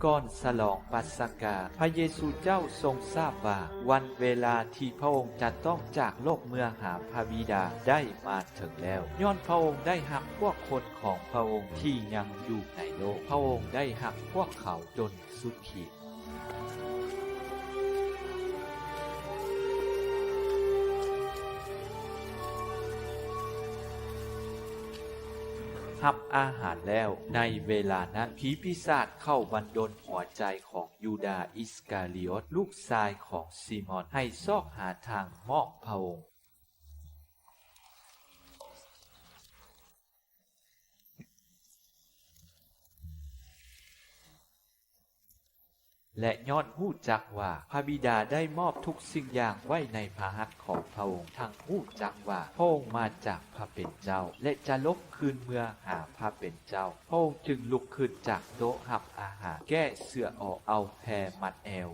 ก่อนฉลองปัสกาพระเยซูเจ้าทรงทราบว่าวันเวลาที่พระองค์จะต้องจากโลกเมื่อหาพระบิดาได้มาถึงแล้วย้อนพระองค์ได้หักพวกคนของพระองค์ที่ยังอยู่ในโลกพระองค์ได้หักพวกเขาจนสุดขีดรับอาหารแล้วในเวลานั้นผีปีศาจเข้าบันดลหัวใจของยูดาห์อิสคาริโอตลูกชายของซีมอนให้ซอกหาทางมอบพระองค์และย้อนฮู้จักว่าพระบิดาได้มอบทุกสิ่งอย่างไว้ในพระหัตถ์ของพระองค์ทั้งฮู้จักว่าพระองค์มาจากพระเป็นเจ้าและจะลบคืนเมื่อหาพระเป็นเจ้าพระองค์จึงลุกขึ้นจากโต๊ะรับอาหารแก้เสื้อออกเอาแพรมัดแอว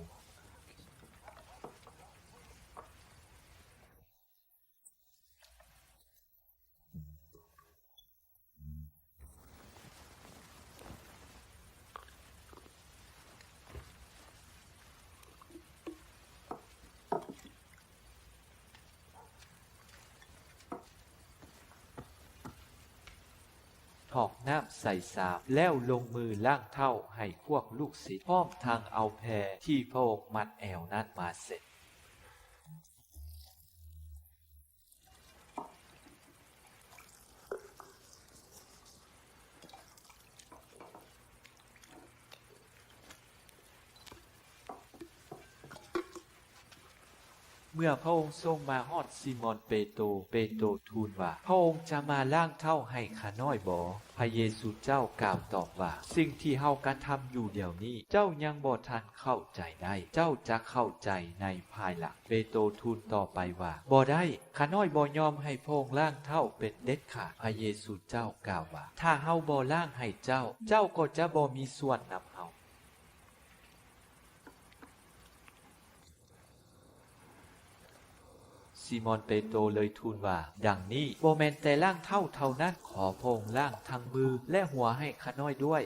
ถอกน้ำใส่สาบแล้วลงมือล้างเท้าให้พวกลูกศิษย์พร้อมทางเอาแพรที่พระองค์มัดแอวนั้นมาเสร็จเมื่อพระองค์ทรงมาฮอดซิมอนเปโตรทูลว่าพระองค์จะมาล้างเท้าให้ข้าน้อยบ่พระเยซูเจ้ากล่าวตอบว่าสิ่งที่เฮากระทำอยู่เดี๋ยวนี้เจ้ายังบ่ทันเข้าใจได้เจ้าจะเข้าใจในภายหลังเปโตรทูลต่อไปว่าบ่ได้ข้าน้อยบ่ยอมให้พระองค์ล้างเท้าเป็นเด็ดขาดพระเยซูเจ้ากล่าวว่าถ้าเฮาบ่ล้างให้เจ้าก็จะบ่มีส่วนนำเฮาซีมอนเปโตรเลยทูลว่าดังนี้บ่แม่นแต่ล้างเท้าเท่านั้นขอพระองค์ล้างทั้งมือและหัวให้ข้าน้อยด้วย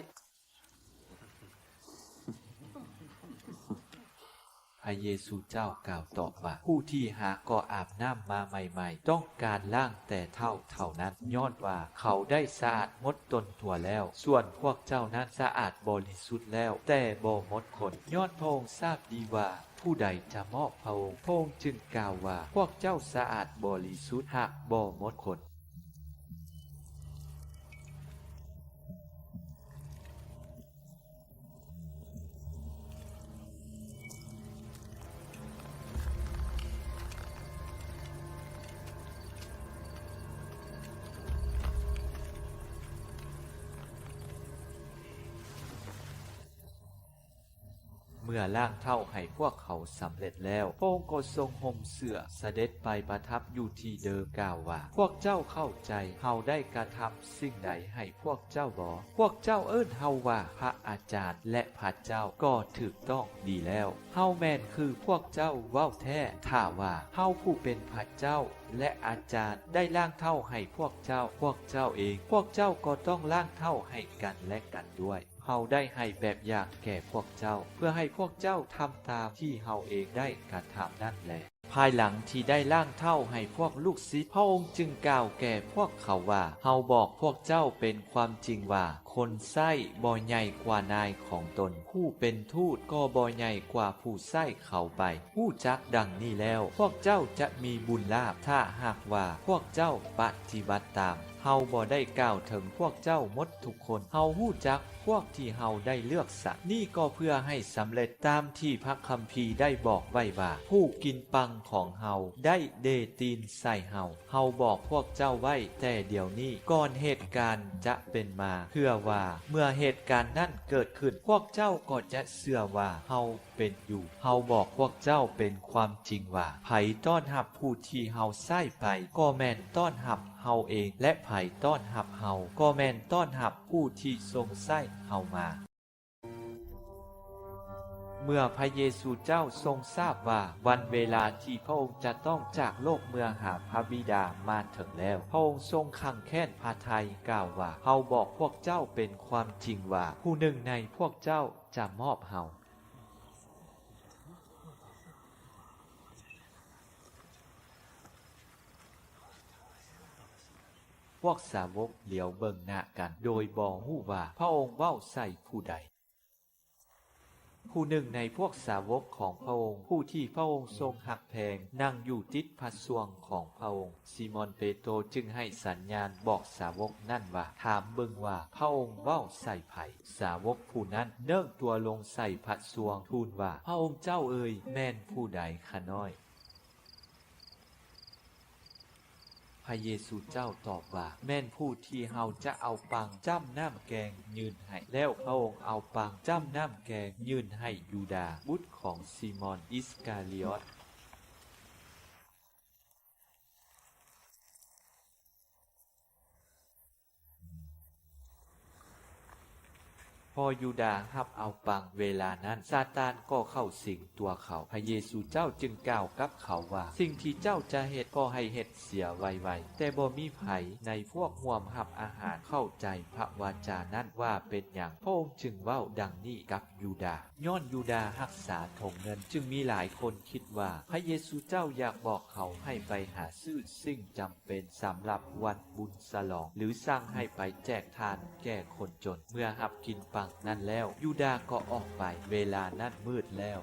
พระเยซูเจ้ากล่าวตอบว่าผู้ที่หาก็อาบน้ำมาใหม่ๆต้องการล้างแต่เท่านั้นย้อนว่าเขาได้สะอาดหมดตนทั่วแล้วส่วนพวกเจ้านั้นสะอาดบริสุทธิ์แล้วแต่บ่หมดคนย้อนพระองค์ทราบดีว่าผู้ใดจะมอบพระองค์จึงกล่าวว่าพวกเจ้าสะอาดบริสุทธิ์หากบ่หมดคนเมื่อล้างเท้าให้พวกเขาสำเร็จแล้วพระองค์ก็ทรงห่มเสื้อเสด็จไปประทับอยู่ที่เดิมกล่าวว่าพวกเจ้าเข้าใจเฮาได้กระทำสิ่งใดให้พวกเจ้าบ่พวกเจ้าเอิ้นเฮาว่าพระอาจารย์และพระเจ้าก็ถูกต้องดีแล้วเฮาแม่นคือพวกเจ้าเว้าแท้ถ้าว่าเฮาผู้เป็นพระเจ้าและอาจารย์ได้ล้างเท้าให้พวกเจ้าเองพวกเจ้าก็ต้องล้างเท้าให้กันและกันด้วยเฮาได้ให้แบบอย่างแก่พวกเจ้าเพื่อให้พวกเจ้าทำตามที่เฮาเองได้กระทำนั่นแหละภายหลังที่ได้ล้างเท้าให้พวกลูกศิษย์พระองค์จึงกล่าวแก่พวกเขาว่าเฮาบอกพวกเจ้าเป็นความจริงว่าคนไส้บ่ใหญ่กว่านายของตนผู้เป็นทูตก็บ่ใหญ่กว่าผู้ไส้เขาไปผู้จักดังนี้แล้วพวกเจ้าจะมีบุญลาภถ้าหากว่าพวกเจ้าปฏิบัติตามเฮาบ่ได้กล่าวถึงพวกเจ้าหมดทุกคนเฮาฮู้จักพวกที่เฮาได้เลือกสรรนี่ก็เพื่อให้สำเร็จตามที่พระคัมภีร์ได้บอกไว้ว่าผู้กินปังของเฮาได้เดตีนใส่เฮาบอกพวกเจ้าไว้แต่เดี๋ยวนี้ก่อนเหตุการณ์จะเป็นมาเพื่อว่าเมื่อเหตุการณ์นั้นเกิดขึ้นพวกเจ้าก็จะเชื่อว่าเฮาเป็นอยู่เฮาบอกพวกเจ้าเป็นความจริงว่าไผต้อนรับผู้ที่เฮาใส่ไปก็แม่นต้อนรับเฮาเองและไผต้อนรับเฮาก็แม่นต้อนรับผู้ที่ทรงใส่เฮามา เ มื่อพระเยซูเจ้าทรงทราบว่าวันเวลาที่พระองค์จะต้องจากโลกเมื่อหาพระบิดามาถึงแล้วพระองค์ทรงขังแค้นพระทัยกล่าวว่าเฮาบอกพวกเจ้าเป็นความจริงว่าผู้หนึ่งในพวกเจ้าจะมอบเฮาพวกสาวกเหลียวเบิ่งหน้ากันโดยบ่ฮู้ว่าพระองค์เว้าใส่ผู้ใดผู้หนึ่งในพวกสาวกของพระองค์ผู้ที่พระองค์ทรงหักแพงนั่งอยู่ติดพระทรวงของพระองค์ซิมอนเปโตรจึงให้สัญญาณบอกสาวกนั่นว่าถามเบิ่งว่าพระองค์เว้าใส่ไผสาวกผู้นั้นเนิ่งตัวลงใส่พระทรวงทูลว่าพระองค์เจ้าเอ๋ยแม่นผู้ใดข้าน้อยพระเยซูเจ้าตอบว่าแม่นผู้ที่เฮาจะเอาปังจ้ำน้ำแกงยืนให้แล้วพระองค์เอาปังจ้ำน้ำแกงยืนให้ยูดาห์บุตรของซิมอนอิสคาริอตพอยูดาห์รับเอาปังเวลานั้นซาตานก็เข้าสิงตัวเขาพระเยซูเจ้าจึงกล่าวกับเขาว่าสิ่งที่เจ้าจะเฮ็ดก็ให้เฮ็ดเสียไวๆแต่บ่มีไผในพวกร่วมรับอาหารเข้าใจพระวาจานั้นว่าเป็นหยังพระองค์จึงเว้าดังนี้กับยูดาห์ย้อนยูดาห์รักษาธงเงินจึงมีหลายคนคิดว่าพระเยซูเจ้าอยากบอกเขาให้ไปหาซื้อสิ่งจำเป็นสำหรับวันบุญฉลองหรือสั่งให้ไปแจกทานแก่คนจนเมื่อรับกินปังนั่นแล้วยูดาห์ก็ออกไปเวลานั้นมืดแล้ว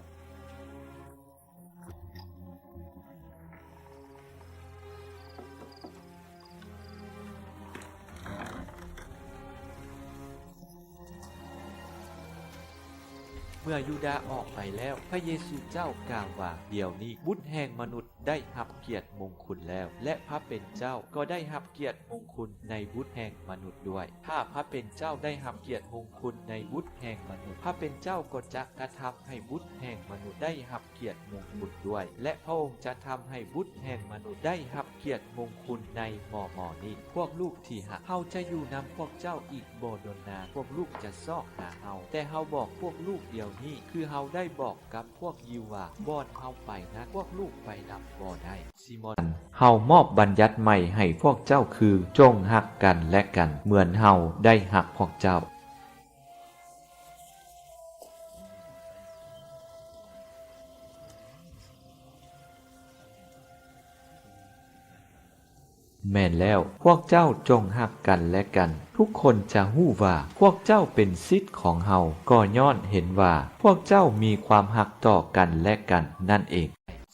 เมื่อยูดาห์ออกไปแล้วพระเยซูเจ้ากล่าวว่าเดี๋ยวนี้บุตรแห่งมนุษย์ได้รับเกียรติมงกุฎแล้วและพระเป็นเจ้าก็ได้รับเกียรติมงกุฎในบุตรแห่งมนุษย์ด้วยถ้าพระเป็นเจ้าได้รับเกียรติมงกุฎในบุตรแห่งมนุษย์พระเป็นเจ้าก็จะกระทำให้บุตรแห่งมนุษย์ได้รับเกียรติมงกุฎด้วยและพระองค์จะทำให้บุตรแห่งมนุษย์ได้รับเกียรติมงกุฎในหม่อนี้พวกลูกที่หักเฮาจะอยู่นำพวกเจ้าอีกบ่ดนนานพวกลูกจะซอกหาเฮาแต่เฮาบอกพวกลูกเดียวนี้คือเฮาได้บอกกับพวกยิวว่าบ่อนเฮาไปนะพวกลูกไปนำบ่ได้ซิมอนเฮามอบบัญญัติใหม่ให้พวกเจ้าคือจงฮักกันและกันเหมือนเฮาได้ฮักพวกเจ้าแม่นแล้วพวกเจ้าจงฮักกันและกันทุกคนจะฮู้ว่าพวกเจ้าเป็นศิษย์ของเฮาก็ย้อนเห็นว่าพวกเจ้ามีความฮักต่อกันและกันนั่นเอง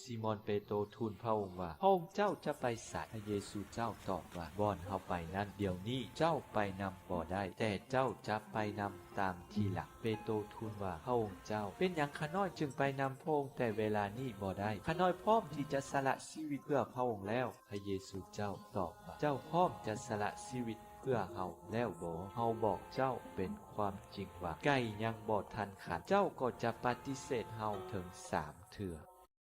ซิมอนเปโตรทูลพระองค์ว่าพระองค์เจ้าจะไปไสพระเยซูเจ้าตอบว่าบ่อนเฮาไปนั้นเดี๋ยวนี้เจ้าไปนำบ่ได้แต่เจ้าจะไปนำตามทีหลังเปโตรทูลว่าพระองค์เจ้าเป็นหยังข้าน้อยจึงไปนำพระองค์แต่เวลานี้บ่ได้ข้าน้อยพร้อมที่จะสละชีวิตเพื่อพระองค์แล้วพระเยซูเจ้าตอบว่าเจ้าพร้อมจะสละชีวิตเพื่อเฮาแล้วบ่เฮาบอกเจ้าเป็นความจริงว่าไก่ยังบ่ทันขันเจ้าก็จะปฏิเสธเฮาถึง3 เทื่อ